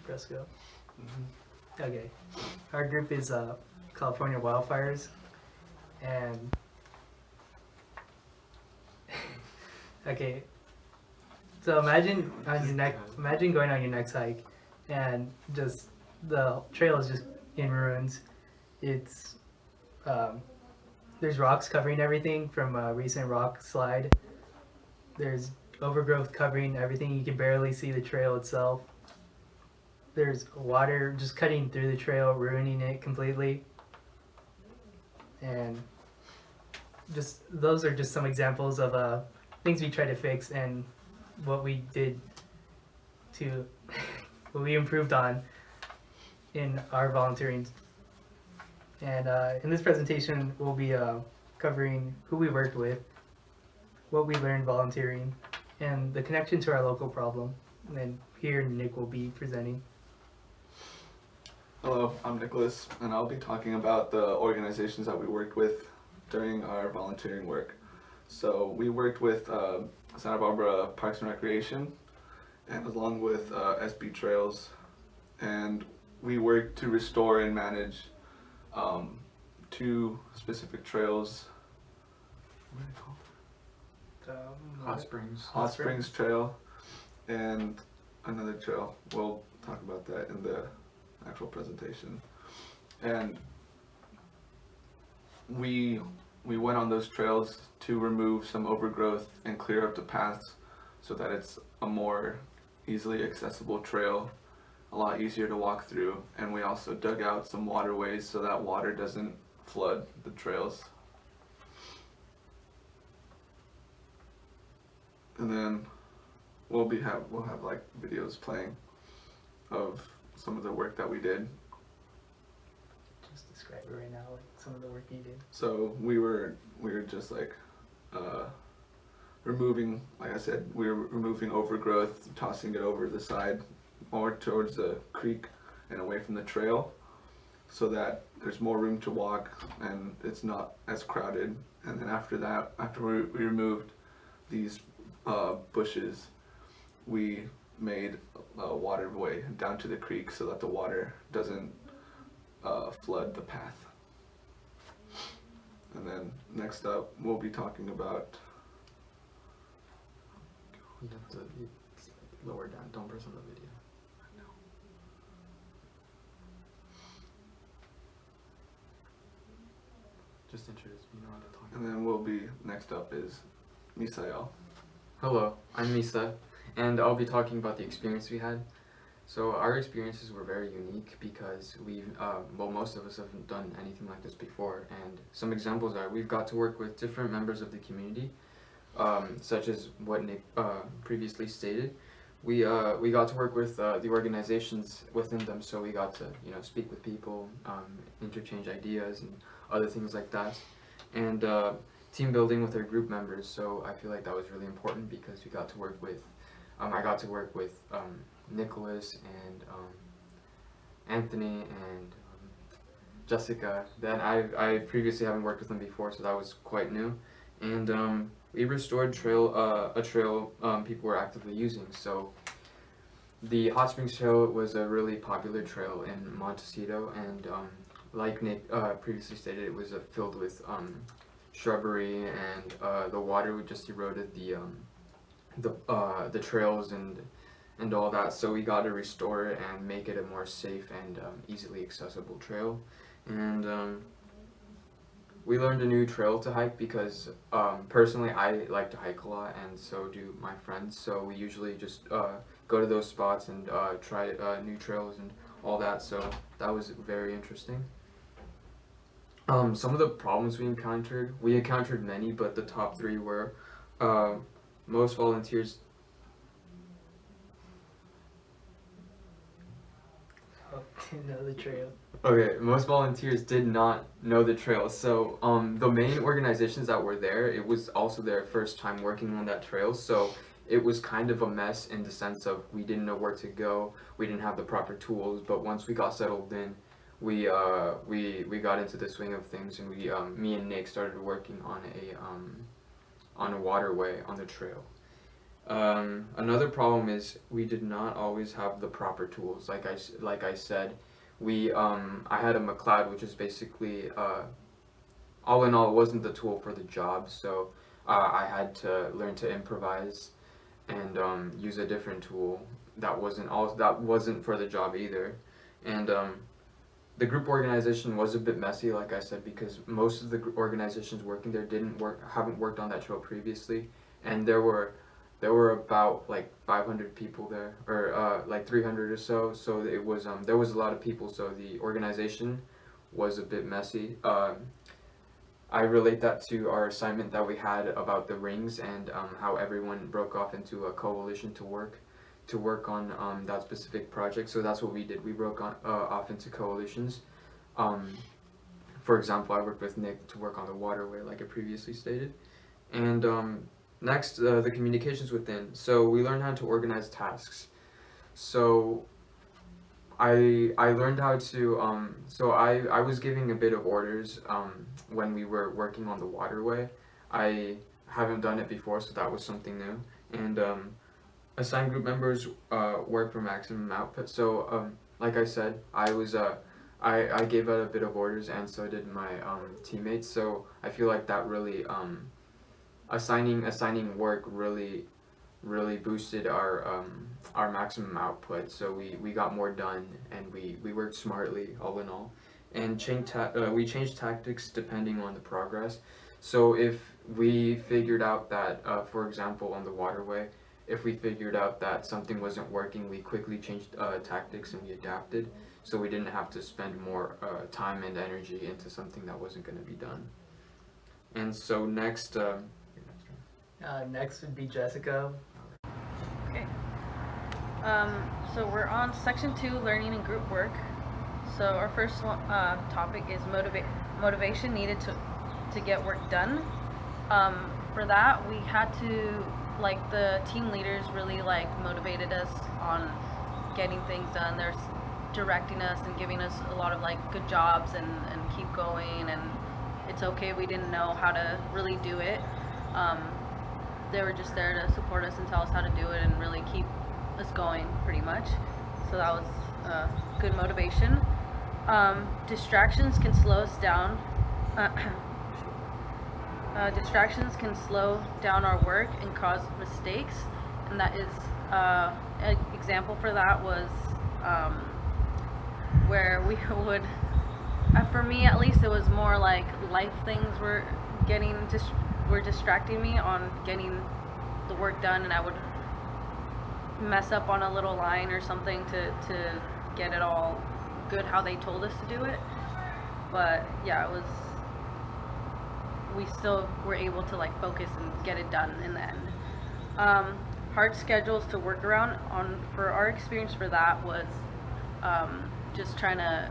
Fresco. Okay. Our group is California Wildfires, and okay. So imagine going on your next hike, and just the trail is just in ruins. It's there's rocks covering everything from a recent rock slide. There's overgrowth covering everything. You can barely see the trail itself. There's water just cutting through the trail, ruining it completely. And just those are just some examples of things we try to fix and what we did to what we improved on in our volunteering. And in this presentation, we'll be covering who we worked with, what we learned volunteering, and the connection to our local problem. And then here, Nick will be presenting. Hello, I'm Nicholas, and I'll be talking about the organizations that we worked with during our volunteering work. So we worked with Santa Barbara Parks and Recreation, and along with SB Trails, and we worked to restore and manage 2 specific trails. What are they called? Hot Springs Trail, and another trail. We'll talk about that in the actual presentation. And we went on those trails to remove some overgrowth and clear up the paths so that it's a more easily accessible trail, a lot easier to walk through. And we also dug out some waterways so that water doesn't flood the trails. And then we'll have like videos playing of some of the work that we did. Just describe it right now, like some of the work you did. So we were just like removing, like I said, we were removing overgrowth, tossing it over the side, more towards the creek and away from the trail, so that there's more room to walk and it's not as crowded. And then after that, after we removed these bushes, we made a waterway down to the creek so that the water doesn't flood the path. And then next up, we'll be talking about. You have to lower down. Don't press on the video. Just introduce me. You know how to talk. And then next up is Misael. Hello, I'm Misa, and I'll be talking about the experience we had. So our experiences were very unique because most of us haven't done anything like this before. And some examples are we've got to work with different members of the community, such as what Nick previously stated. We got to work with the organizations within them, so we got to speak with people, interchange ideas and other things like that, and team building with our group members. So I feel like that was really important because we got to work with I got to work with Nicholas and Anthony and Jessica. Then I previously haven't worked with them before, so that was quite new. And we restored a trail people were actively using. So the Hot Springs Trail was a really popular trail in Montecito, and like Nick previously stated, it was filled with shrubbery, and the water just eroded the trails and all that. So we got to restore it and make it a more safe and easily accessible trail. And we learned a new trail to hike because personally I like to hike a lot, and so do my friends. So we usually just go to those spots and try new trails and all that. So that was very interesting. Some of the problems we encountered many, but the top 3 were most volunteers. Didn't know the trail. Okay, most volunteers did not know the trail. So the main organizations that were there, it was also their first time working on that trail. So it was kind of a mess in the sense of we didn't know where to go. We didn't have the proper tools. But once we got settled in, we got into the swing of things, and me and Nick started working on a waterway on the trail. Another problem is we did not always have the proper tools. Like I said, I had a McLeod, which is basically all in all, it wasn't the tool for the job. So I had to learn to improvise and use a different tool that wasn't for the job either. And the group organization was a bit messy, like I said, because most of the organizations working there haven't worked on that trail previously, and there were about like 500 people there, or like 300 or so. So it was there was a lot of people. So the organization was a bit messy. I relate that to our assignment that we had about the rings and how everyone broke off into a coalition to work on that specific project. So that's what we did. We broke off into coalitions. For example, I worked with Nick to work on the waterway, like I previously stated. And next, the communications within. So we learned how to organize tasks. So I learned how to I was giving a bit of orders when we were working on the waterway. I haven't done it before, so that was something new. And assigned group members work for maximum output. So like I said, I gave out a bit of orders, and so did my teammates. So I feel like that really assigning work really boosted our maximum output. So we got more done, and we worked smartly all in all. And we changed tactics depending on the progress. So if we figured out that, for example, on the waterway, if we figured out that something wasn't working, we quickly changed tactics and we adapted. So we didn't have to spend more time and energy into something that wasn't going to be done. And so next. Next would be Jessica. Okay. So we're on section 2, learning and group work. So our first topic is motivation needed to get work done. For that, we had to, like, the team leaders really motivated us on getting things done. They're directing us and giving us a lot of good jobs and keep going, and it's okay we didn't know how to really do it. They were just there to support us and tell us how to do it and really keep us going, pretty much. So that was good motivation. Distractions can slow us down. Distractions can slow down our work and cause mistakes, and that is an example for that was where we would, for me at least, it was more like life things were distracting me on getting the work done, and I would mess up on a little line or something to get it all good how they told us to do it. But yeah, we still were able to focus and get it done in the end. Hard schedules to work around. For our experience for that was just trying to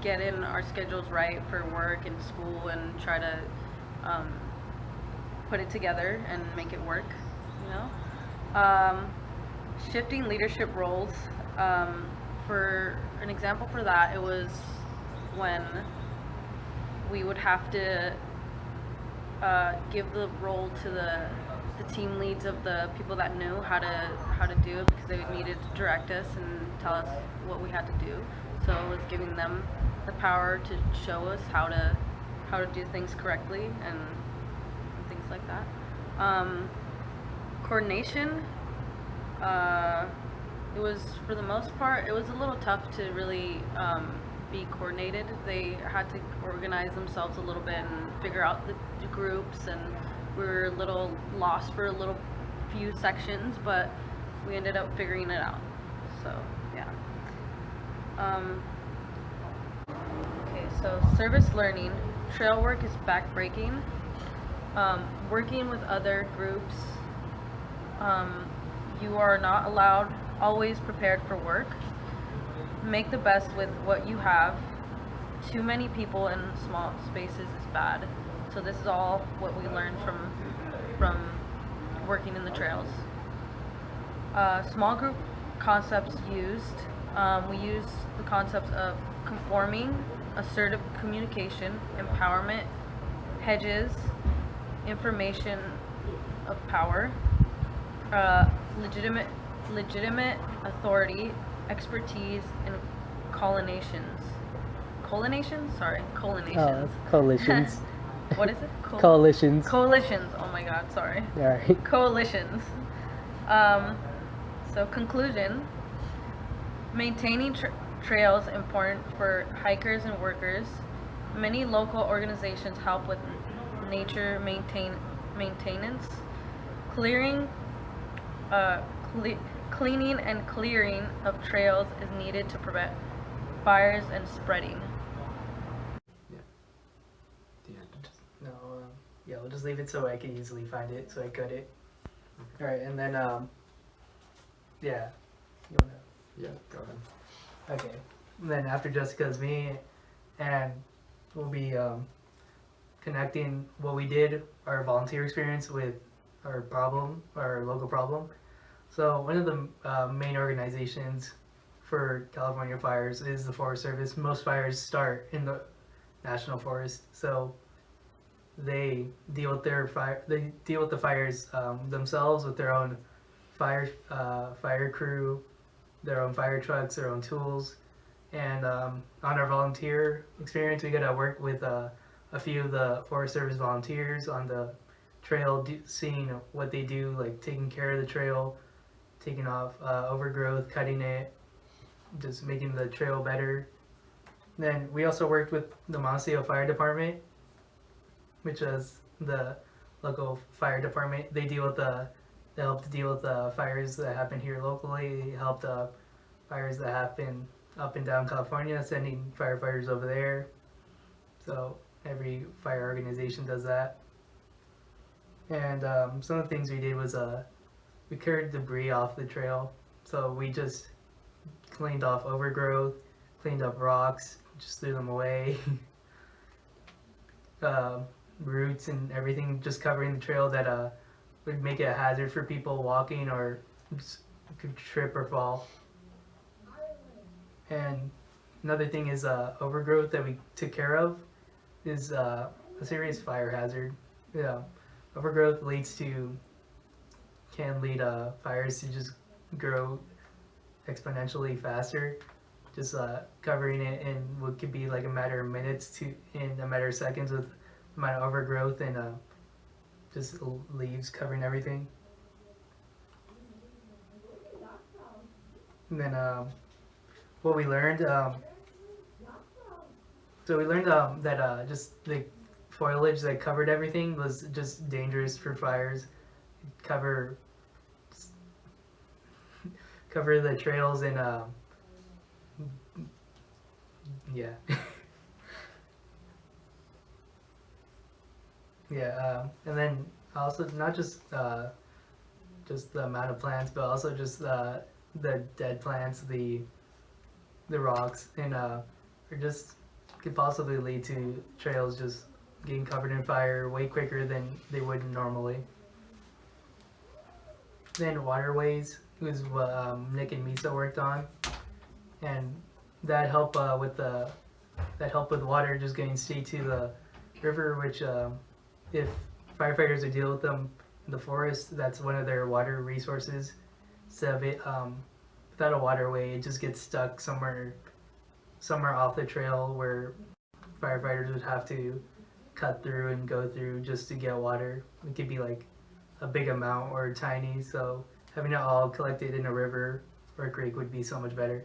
get in our schedules right for work and school, and try to put it together and make it work, shifting leadership roles. For an example for that, it was when we would have to give the role to the team leads of the people that knew how to do it, because they needed to direct us and tell us what we had to do. So it was giving them the power to show us how to do things correctly and things like that. Coordination. It was, for the most part, it was a little tough to really be coordinated. They had to organize themselves a little bit and figure out the groups, and we were a little lost for a few sections, but we ended up figuring it out. So yeah. Okay, so service learning. Trail work is backbreaking. Working with other groups. You are not allowed always prepared for work. Make the best with what you have. Too many people in small spaces is bad. So this is all what we learned from working in the trails. Small group concepts used. We used the concepts of conforming, assertive communication, empowerment, hedges, information of power, legitimate authority, expertise, and collinations. Collinations? Sorry, collinations. Coalitions. What is it? Coalitions. Coalitions. Oh my God, sorry. Alright. Coalitions. So conclusion: maintaining trails important for hikers and workers. Many local organizations help with nature maintenance, clearing, cleaning and clearing of trails is needed to prevent fires and spreading. The end. No, yeah, we'll just leave it so I can easily find it, so I cut it. Alright, and then, yeah. You wanna? Yeah, go ahead. Okay. And then after Jessica's me, and we'll be connecting what we did, our volunteer experience, with our problem, our local problem. So one of the main organizations for California fires is the Forest Service. Most fires start in the national forest, so they deal with their fire. They deal with the fires themselves with their own fire crew, their own fire trucks, their own tools. And on our volunteer experience, we got to work with a few of the Forest Service volunteers on the trail, seeing what they do, like taking care of the trail, taking off overgrowth, cutting it, just making the trail better. Then we also worked with the Montecito Fire Department, which is the local fire department. They help to deal with the fires that happen here locally. They help the fires that happen up and down California, sending firefighters over there. So every fire organization does that. And some of the things we did was we cleared debris off the trail. So we just cleaned off overgrowth, cleaned up rocks, just threw them away. Roots and everything just covering the trail that would make it a hazard for people walking, or just could trip or fall. And another thing is overgrowth that we took care of is a serious fire hazard. Yeah, overgrowth can lead fires to just grow exponentially faster. Just covering it in what could be like a matter of minutes to in a matter of seconds with the amount of overgrowth and just leaves covering everything. And then what we learned, so we learned that just the foliage that covered everything was just dangerous for fires. Cover the trails and yeah. Yeah, and then also not just the amount of plants, but also just the dead plants, the rocks, and or just could possibly lead to trails just getting covered in fire way quicker than they would normally. Then waterways was what Nick and Misa worked on, and that helped with water just getting straight to the river, which if firefighters would deal with them in the forest, that's one of their water resources. So without a waterway, it just gets stuck somewhere off the trail where firefighters would have to cut through and go through just to get water. It could be like a big amount or tiny, so having it all collected in a river or a creek would be so much better.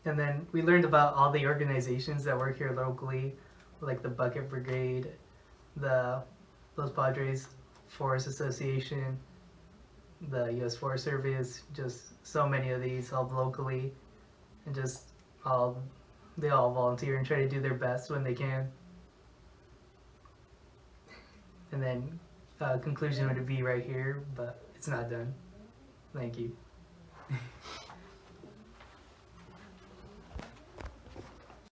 And then we learned about all the organizations that work here locally, like the Bucket Brigade, the Los Padres Forest Association, the U.S. Forest Service. Just so many of these help locally, and they all volunteer and try to do their best when they can. And then conclusion would be right here, but it's not done. Thank you.